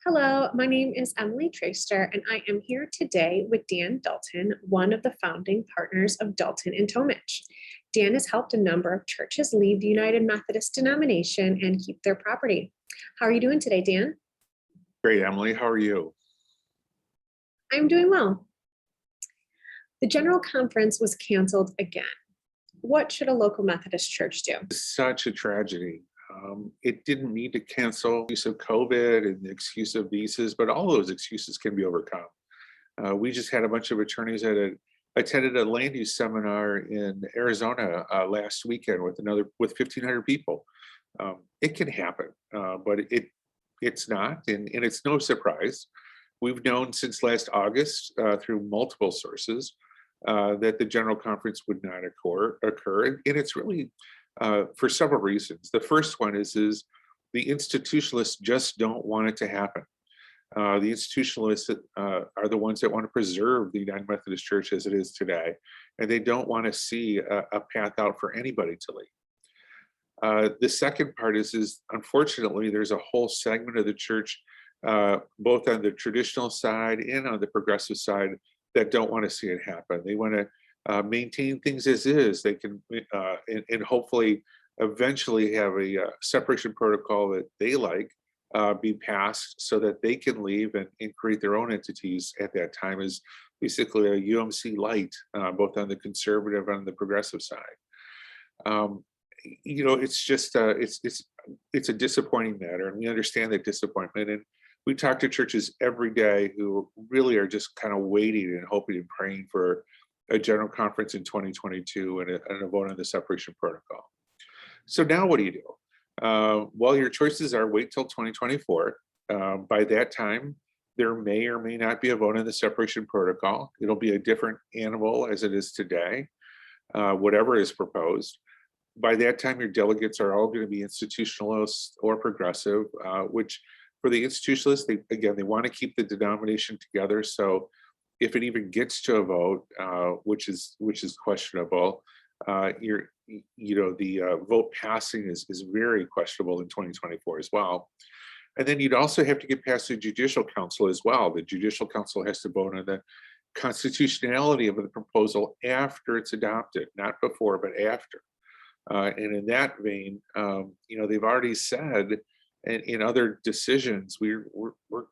Hello, my name is Emily Traster, and I am here today with Dan Dalton, one of the founding partners of Dalton and Tomich. Dan has helped a number of churches leave the United Methodist denomination and keep their property. How are you doing today, Dan? Great, Emily. How are you? I'm doing well. The General Conference was canceled again. What should a local Methodist church do? Such a tragedy. It didn't need to cancel use of COVID and the excuse of visas, but all those excuses can be overcome. We just had a bunch of attorneys that attended a land use seminar in Arizona last weekend with 1,500 people. It can happen, but it's not, and it's no surprise. We've known since last August through multiple sources that the General Conference would not occur, and it's really for several reasons. The first one is the institutionalists just don't want it to happen. The institutionalists are the ones that want to preserve the United Methodist Church as it is today, and they don't want to see a path out for anybody to leave. The second part is unfortunately, there's a whole segment of the church, both on the traditional side and on the progressive side, that don't want to see it happen. They want to maintain things as is. They can and hopefully eventually have a separation protocol that they like be passed so that they can leave and create their own entities at that time, as basically a UMC light, both on the conservative and the progressive side. It's just it's a disappointing matter, and we understand that disappointment. And we talk to churches every day who really are just kind of waiting and hoping and praying for a general conference in 2022 and a vote on the separation protocol. So now what do you do? Well, your choices are wait till 2024. By that time, there may or may not be a vote on the separation protocol. It'll be a different animal as it is today, whatever is proposed. By that time, your delegates are all going to be institutionalists or progressive, which for the institutionalists, they want to keep the denomination together. So if it even gets to a vote, which is questionable, the vote passing is very questionable in 2024 as well. And then you'd also have to get past the Judicial Council as well. The Judicial Council has to vote on the constitutionality of the proposal after it's adopted, not before, but after. And in that vein, they've already said in other decisions, we're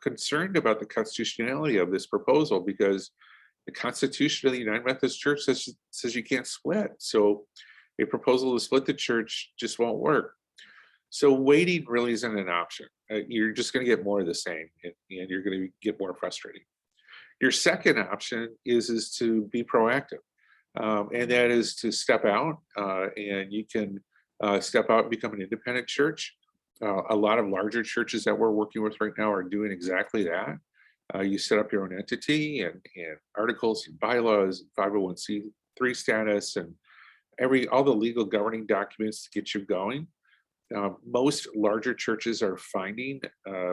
concerned about the constitutionality of this proposal because the Constitution of the United Methodist Church says you can't split. So a proposal to split the church just won't work. So waiting really isn't an option. You're just going to get more of the same, and you're going to get more frustrating. Your second option is to be proactive, and that is to step out, and you can step out and become an independent church. A lot of larger churches that we're working with right now are doing exactly that. You set up your own entity and articles and bylaws, 501c3 status, and all the legal governing documents to get you going. Most larger churches are finding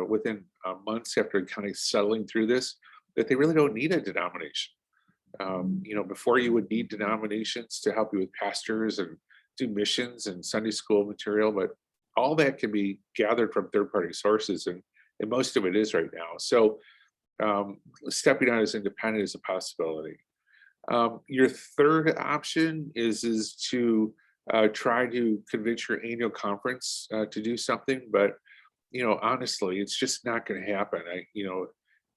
within months after kind of settling through this that they really don't need a denomination. Before you would need denominations to help you with pastors and do missions and Sunday school material, but all that can be gathered from third-party sources, and most of it is right now. So stepping out as independent is a possibility. Your third option is to try to convince your annual conference to do something, but honestly, it's just not going to happen.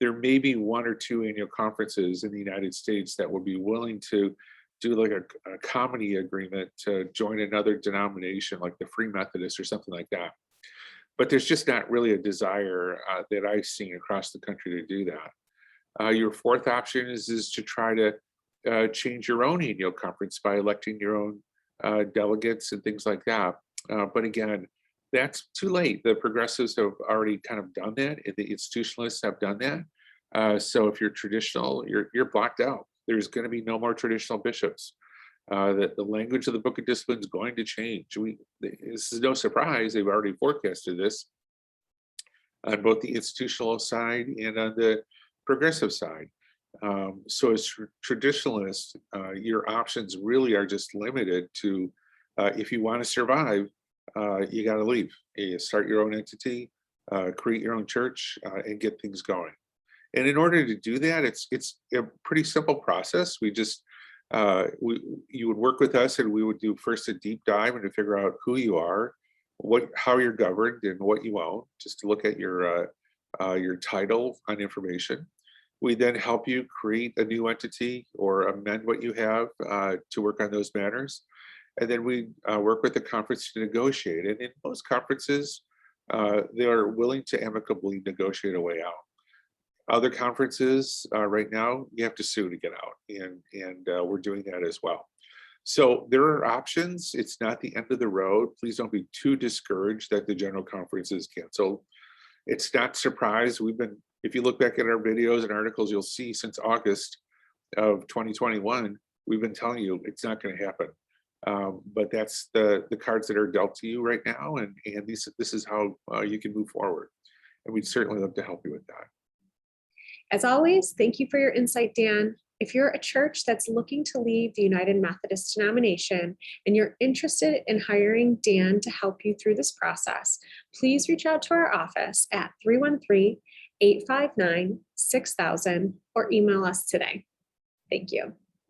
There may be one or two annual conferences in the United States that would be willing to do like a comedy agreement to join another denomination like the Free Methodist or something like that. But there's just not really a desire that I've seen across the country to do that. Your fourth option is to try to change your own annual conference by electing your own delegates and things like that. But again, that's too late. The progressives have already kind of done that. The institutionalists have done that. So if you're traditional, you're blocked out. There's going to be no more traditional bishops. The language of the Book of Discipline is going to change. This is no surprise. They've already forecasted this on both the institutional side and on the progressive side. So as traditionalists, your options really are just limited to, if you want to survive, you got to leave. You start your own entity, create your own church, and get things going. And in order to do that, it's a pretty simple process. You would work with us, and we would do first a deep dive and to figure out who you are, how you're governed, and what you own, just to look at your title on information. We then help you create a new entity or amend what you have to work on those matters. And then we work with the conference to negotiate. And in most conferences, they are willing to amicably negotiate a way out. Other conferences right now, you have to sue to get out, and we're doing that as well. So there are options. It's not the end of the road. Please don't be too discouraged that the General Conference is canceled. It's not surprise. If you look back at our videos and articles, you'll see since August of 2021, we've been telling you it's not going to happen. But that's the cards that are dealt to you right now, and this is how you can move forward. And we'd certainly love to help you with that. As always, thank you for your insight, Dan. If you're a church that's looking to leave the United Methodist denomination and you're interested in hiring Dan to help you through this process, please reach out to our office at 313-859-6000 or email us today. Thank you.